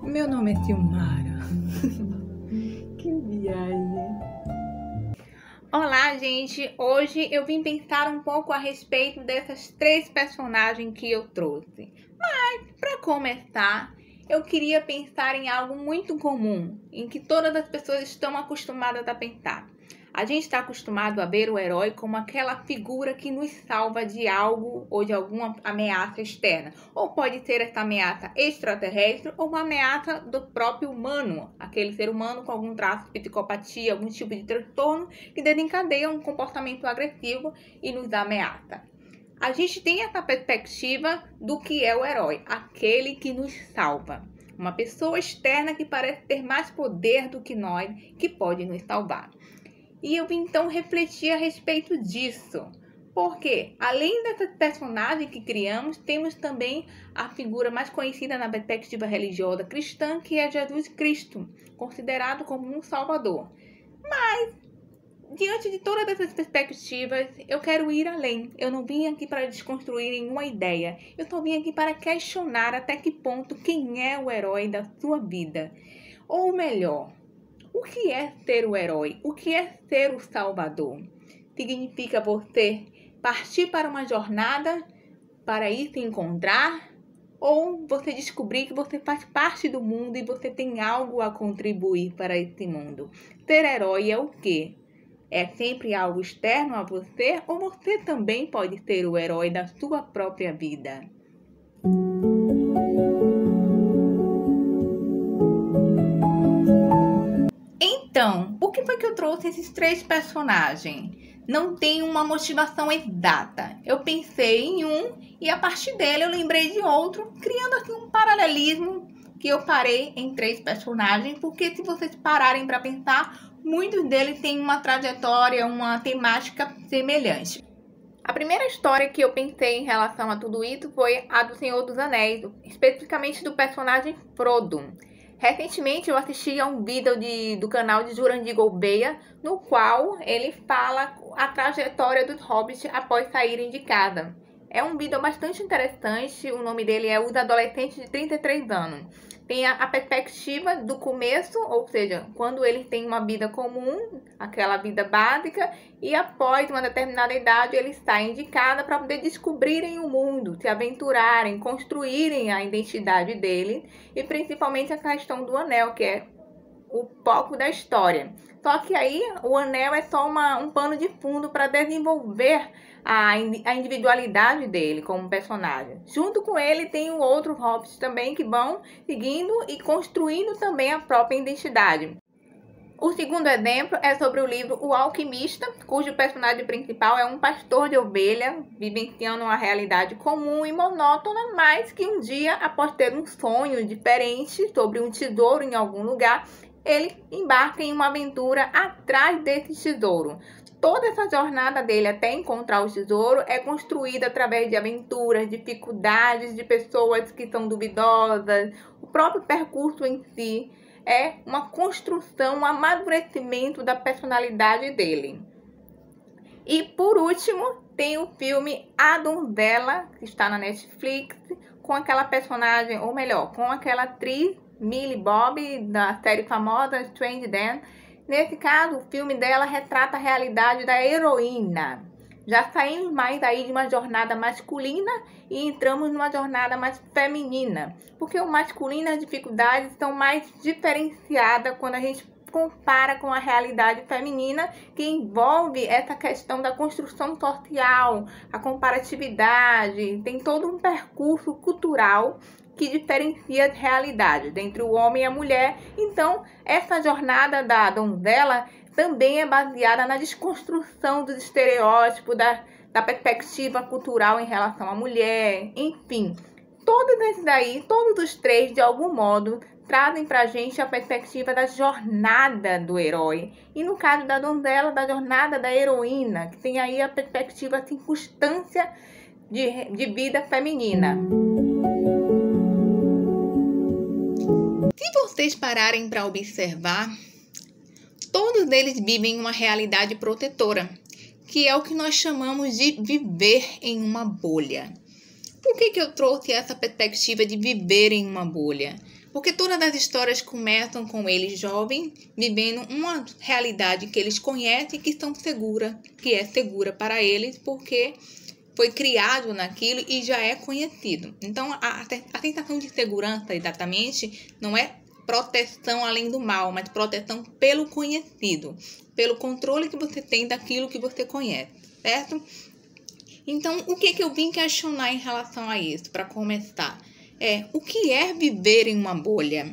Meu nome é Tilmara. Que viagem. Olá, gente! Hoje eu vim pensar um pouco a respeito dessas três personagens que eu trouxe. Mas, para começar, eu queria pensar em algo muito comum, em que todas as pessoas estão acostumadas a pensar. A gente está acostumado a ver o herói como aquela figura que nos salva de algo ou de alguma ameaça externa. Ou pode ser essa ameaça extraterrestre ou uma ameaça do próprio humano. Aquele ser humano com algum traço de psicopatia, algum tipo de transtorno que desencadeia um comportamento agressivo e nos ameaça. A gente tem essa perspectiva do que é o herói, aquele que nos salva. Uma pessoa externa que parece ter mais poder do que nós, que pode nos salvar. E eu vim então refletir a respeito disso. Porque, além dessa personagem que criamos, temos também a figura mais conhecida na perspectiva religiosa cristã, que é Jesus Cristo, considerado como um salvador. Mas, diante de todas essas perspectivas, eu quero ir além. Eu não vim aqui para desconstruir nenhuma ideia. Eu só vim aqui para questionar até que ponto quem é o herói da sua vida. Ou melhor, o que é ser o herói? O que é ser o salvador? Significa você partir para uma jornada para ir se encontrar? Ou você descobrir que você faz parte do mundo e você tem algo a contribuir para esse mundo? Ser herói é o quê? É sempre algo externo a você? Ou você também pode ser o herói da sua própria vida? Então, por que foi que eu trouxe esses três personagens? Não tem uma motivação exata. Eu pensei em um e a partir dele eu lembrei de outro, criando assim um paralelismo que eu parei em três personagens, porque se vocês pararem para pensar, muitos deles têm uma trajetória, uma temática semelhante. A primeira história que eu pensei em relação a tudo isso foi a do Senhor dos Anéis, especificamente do personagem Frodo. Recentemente eu assisti a um vídeo do canal de Jurandir Gouveia, no qual ele fala a trajetória dos hobbits após saírem de casa. É um vídeo bastante interessante, o nome dele é Os Adolescentes de 33 anos. Tem a perspectiva do começo, ou seja, quando eles têm uma vida comum, aquela vida básica, e após uma determinada idade eles saem de casa para poder descobrirem o mundo, se aventurarem, construírem a identidade deles, e principalmente a questão do anel, que é o foco da história. Só que aí o anel é só um pano de fundo para desenvolver a individualidade dele como personagem. Junto com ele tem outros hobbits também que vão seguindo e construindo também a própria identidade. O segundo exemplo é sobre o livro O Alquimista, cujo personagem principal é um pastor de ovelha, vivenciando uma realidade comum e monótona, mas que um dia, após ter um sonho diferente sobre um tesouro em algum lugar, ele embarca em uma aventura atrás desse tesouro. Toda essa jornada dele até encontrar o tesouro é construída através de aventuras, dificuldades, de pessoas que são duvidosas. O próprio percurso em si é uma construção, um amadurecimento da personalidade dele. E por último, tem o filme A Donzela, que está na Netflix, com aquela personagem, ou melhor, com aquela atriz Millie Bobby, da série famosa Strange Dance. Nesse caso, o filme dela retrata a realidade da heroína. Já saímos mais aí de uma jornada masculina e entramos numa jornada mais feminina. Porque o masculino, as dificuldades são mais diferenciadas quando a gente compara com a realidade feminina, que envolve essa questão da construção social, a comparatividade, tem todo um percurso cultural que diferencia as realidades entre o homem e a mulher. Então, essa jornada da donzela também é baseada na desconstrução dos estereótipos, da perspectiva cultural em relação à mulher, enfim. Todos esses daí, todos os três, de algum modo, trazem pra gente a perspectiva da jornada do herói. E no caso da donzela, da jornada da heroína, que tem aí a perspectiva, a circunstância de vida feminina. Se vocês pararem para observar, todos eles vivem uma realidade protetora, que é o que nós chamamos de viver em uma bolha. Por que eu trouxe essa perspectiva de viver em uma bolha? Porque todas as histórias começam com eles jovens, vivendo uma realidade que eles conhecem que são segura, que é segura para eles, porque foi criado naquilo e já é conhecido. Então, a sensação de segurança, exatamente, não é proteção além do mal, mas proteção pelo conhecido, pelo controle que você tem daquilo que você conhece, certo? Então, o que eu vim questionar em relação a isso, para começar? O que é viver em uma bolha?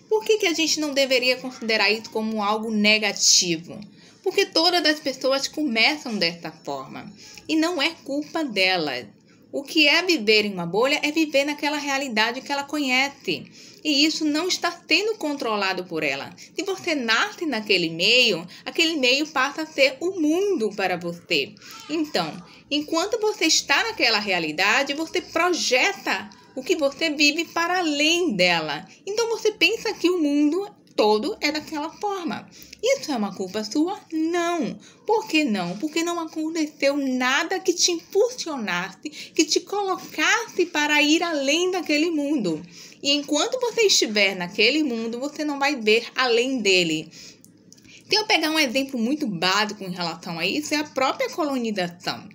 Por que a gente não deveria considerar isso como algo negativo? Porque todas as pessoas começam dessa forma e não é culpa delas. O que é viver em uma bolha é viver naquela realidade que ela conhece. E isso não está sendo controlado por ela. Se você nasce naquele meio, aquele meio passa a ser o mundo para você. Então, enquanto você está naquela realidade, você projeta o que você vive para além dela. Então, você pensa que o mundo todo é daquela forma. Isso é uma culpa sua? Não. Por que não? Porque não aconteceu nada que te impulsionasse, que te colocasse para ir além daquele mundo. E enquanto você estiver naquele mundo, você não vai ver além dele. Se eu pegar um exemplo muito básico em relação a isso, é a própria colonização.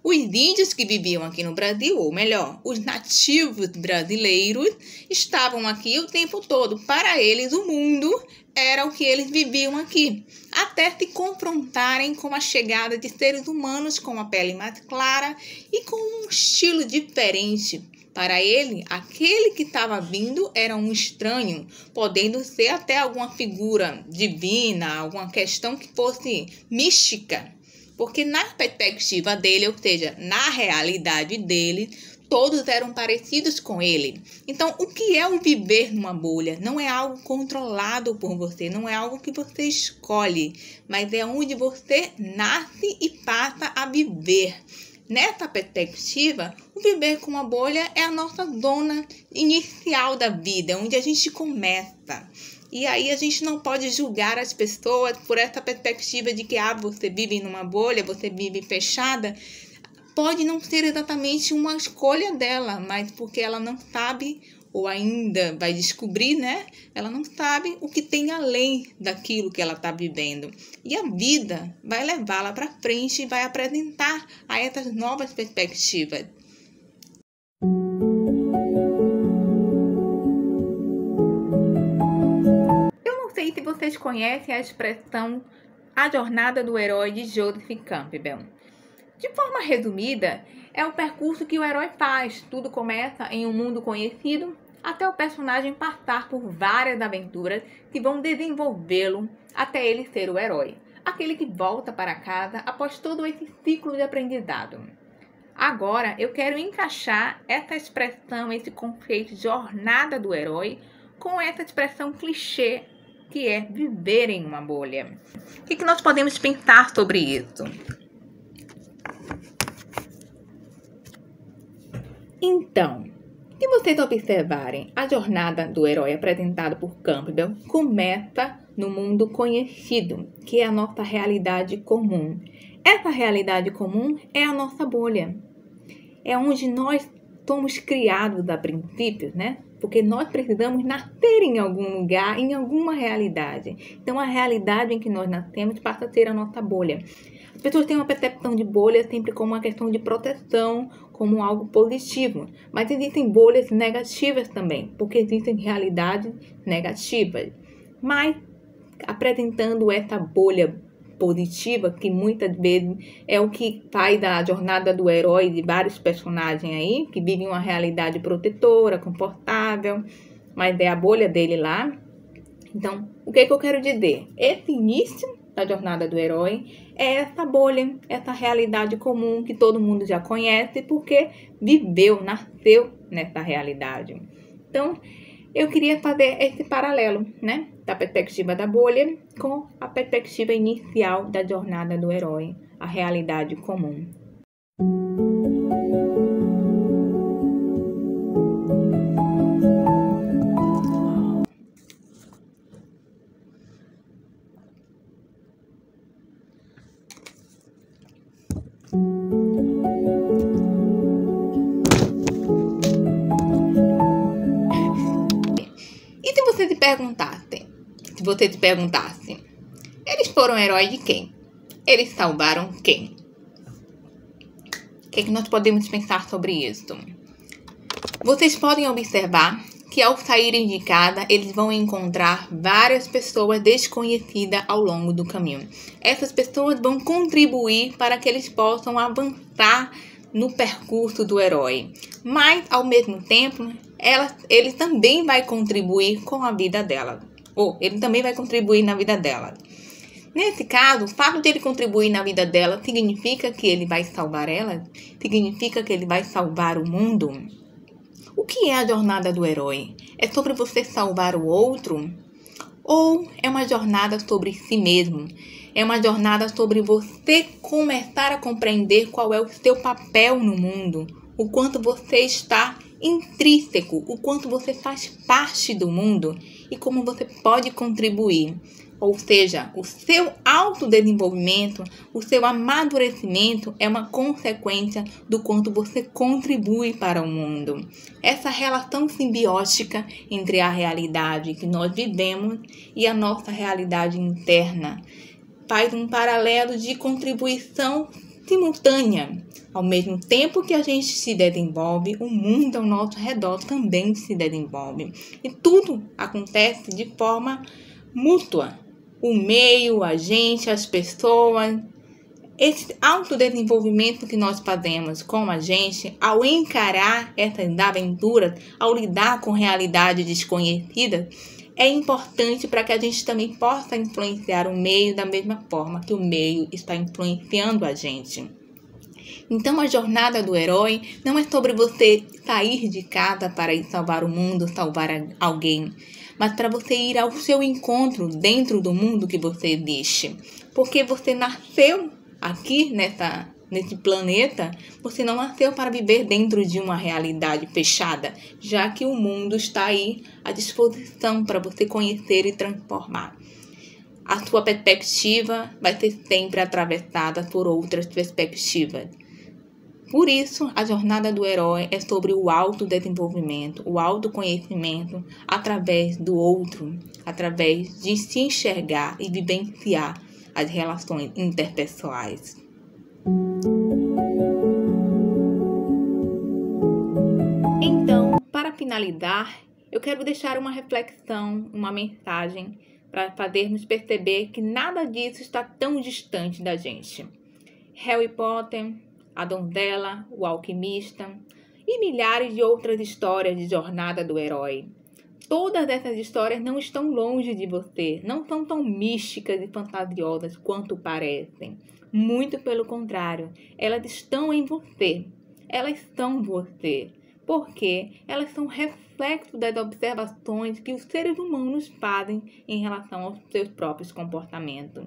Os índios que viviam aqui no Brasil, ou melhor, os nativos brasileiros, estavam aqui o tempo todo. Para eles, o mundo era o que eles viviam aqui, até se confrontarem com a chegada de seres humanos com a pele mais clara e com um estilo diferente. Para ele, aquele que estava vindo era um estranho, podendo ser até alguma figura divina, alguma questão que fosse mística. Porque na perspectiva dele, ou seja, na realidade dele, todos eram parecidos com ele. Então, o que é o viver numa bolha? Não é algo controlado por você, não é algo que você escolhe, mas é onde você nasce e passa a viver. Nessa perspectiva, o viver com uma bolha é a nossa zona inicial da vida, onde a gente começa. E aí a gente não pode julgar as pessoas por essa perspectiva de que você vive numa bolha, você vive fechada. Pode não ser exatamente uma escolha dela, mas porque ela não sabe, ou ainda vai descobrir, né? Ela não sabe o que tem além daquilo que ela está vivendo. E a vida vai levá-la para frente e vai apresentar a essas novas perspectivas. Eu não sei se vocês conhecem a expressão A Jornada do Herói de Joseph Campbell. De forma resumida, é o percurso que o herói faz. Tudo começa em um mundo conhecido, até o personagem passar por várias aventuras que vão desenvolvê-lo até ele ser o herói. Aquele que volta para casa após todo esse ciclo de aprendizado. Agora, eu quero encaixar essa expressão, esse conceito de jornada do herói, com essa expressão clichê, que é viver em uma bolha. O que nós podemos pensar sobre isso? Então, se vocês observarem, a jornada do herói apresentada por Campbell começa no mundo conhecido, que é a nossa realidade comum. Essa realidade comum é a nossa bolha. É onde nós somos criados a princípio, né? Porque nós precisamos nascer em algum lugar, em alguma realidade. Então, a realidade em que nós nascemos passa a ser a nossa bolha. As pessoas têm uma percepção de bolha sempre como uma questão de proteção, como algo positivo. Mas existem bolhas negativas também, porque existem realidades negativas. Mas, apresentando essa bolha positiva, que muitas vezes é o que faz a jornada do herói de vários personagens aí, que vivem uma realidade protetora, confortável, mas é a bolha dele lá. Então, o que eu quero dizer? Esse início da jornada do herói é essa bolha, essa realidade comum que todo mundo já conhece, porque viveu, nasceu nessa realidade. Então, eu queria fazer esse paralelo, né? Da perspectiva da bolha com a perspectiva inicial da jornada do herói, a realidade comum. E você se perguntasse, eles foram heróis de quem? Eles salvaram quem? O que nós podemos pensar sobre isso? Vocês podem observar que ao saírem de casa, eles vão encontrar várias pessoas desconhecidas ao longo do caminho. Essas pessoas vão contribuir para que eles possam avançar no percurso do herói. Mas, ao mesmo tempo, ele também vai contribuir com a vida dela. Ou ele também vai contribuir na vida dela. Nesse caso, o fato de ele contribuir na vida dela significa que ele vai salvar ela? Significa que ele vai salvar o mundo? O que é a jornada do herói? É sobre você salvar o outro? Ou é uma jornada sobre si mesmo? É uma jornada sobre você começar a compreender qual é o seu papel no mundo, o quanto você está intrínseco, o quanto você faz parte do mundo e como você pode contribuir. Ou seja, o seu autodesenvolvimento, o seu amadurecimento é uma consequência do quanto você contribui para o mundo. Essa relação simbiótica entre a realidade que nós vivemos e a nossa realidade interna faz um paralelo de contribuição simultânea. Ao mesmo tempo que a gente se desenvolve, o mundo ao nosso redor também se desenvolve. E tudo acontece de forma mútua. O meio, a gente, as pessoas. Esse autodesenvolvimento que nós fazemos com a gente, ao encarar essas aventuras, ao lidar com realidades desconhecidas, é importante para que a gente também possa influenciar o meio da mesma forma que o meio está influenciando a gente. Então, a jornada do herói não é sobre você sair de casa para ir salvar o mundo, salvar alguém, mas para você ir ao seu encontro dentro do mundo que você existe. Porque você nasceu aqui nesse planeta, você não nasceu para viver dentro de uma realidade fechada, já que o mundo está aí à disposição para você conhecer e transformar. A sua perspectiva vai ser sempre atravessada por outras perspectivas. Por isso, a jornada do herói é sobre o autodesenvolvimento, o autoconhecimento através do outro, através de se enxergar e vivenciar as relações interpessoais. Então, para finalizar, eu quero deixar uma reflexão, uma mensagem para fazermos perceber que nada disso está tão distante da gente. Harry Potter, A Donzela, O Alquimista e milhares de outras histórias de jornada do herói. Todas essas histórias não estão longe de você, não são tão místicas e fantasiosas quanto parecem. Muito pelo contrário, elas estão em você, elas são você, porque elas são reflexo das observações que os seres humanos fazem em relação aos seus próprios comportamentos.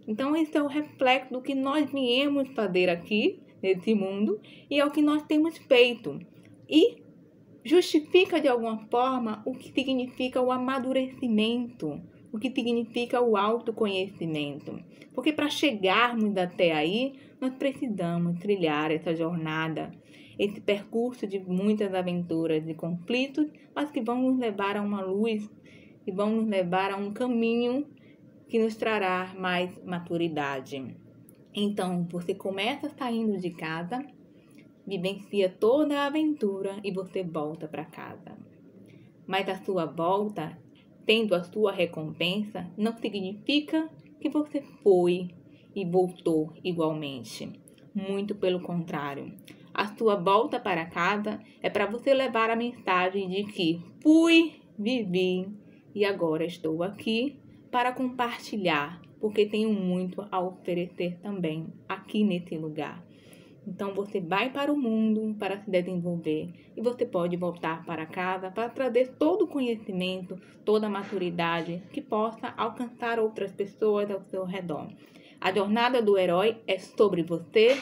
Então, esse é o reflexo do que nós viemos fazer aqui, nesse mundo, e é o que nós temos feito. E justifica de alguma forma o que significa o amadurecimento, o que significa o autoconhecimento. Porque para chegarmos até aí, nós precisamos trilhar essa jornada, esse percurso de muitas aventuras e conflitos, mas que vão nos levar a uma luz, e vão nos levar a um caminho que nos trará mais maturidade. Então, você começa saindo de casa, vivencia toda a aventura e você volta para casa. Mas a sua volta, tendo a sua recompensa, não significa que você foi e voltou igualmente. Muito pelo contrário. A sua volta para casa é para você levar a mensagem de que fui, vivi e agora estou aqui para compartilhar, porque tenho muito a oferecer também aqui nesse lugar. Então você vai para o mundo para se desenvolver e você pode voltar para casa para trazer todo o conhecimento, toda a maturidade que possa alcançar outras pessoas ao seu redor. A jornada do herói é sobre você,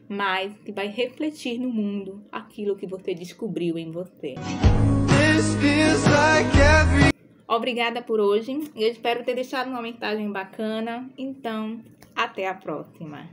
mas que vai refletir no mundo aquilo que você descobriu em você. Obrigada por hoje. Eu espero ter deixado uma mensagem bacana. Então, até a próxima.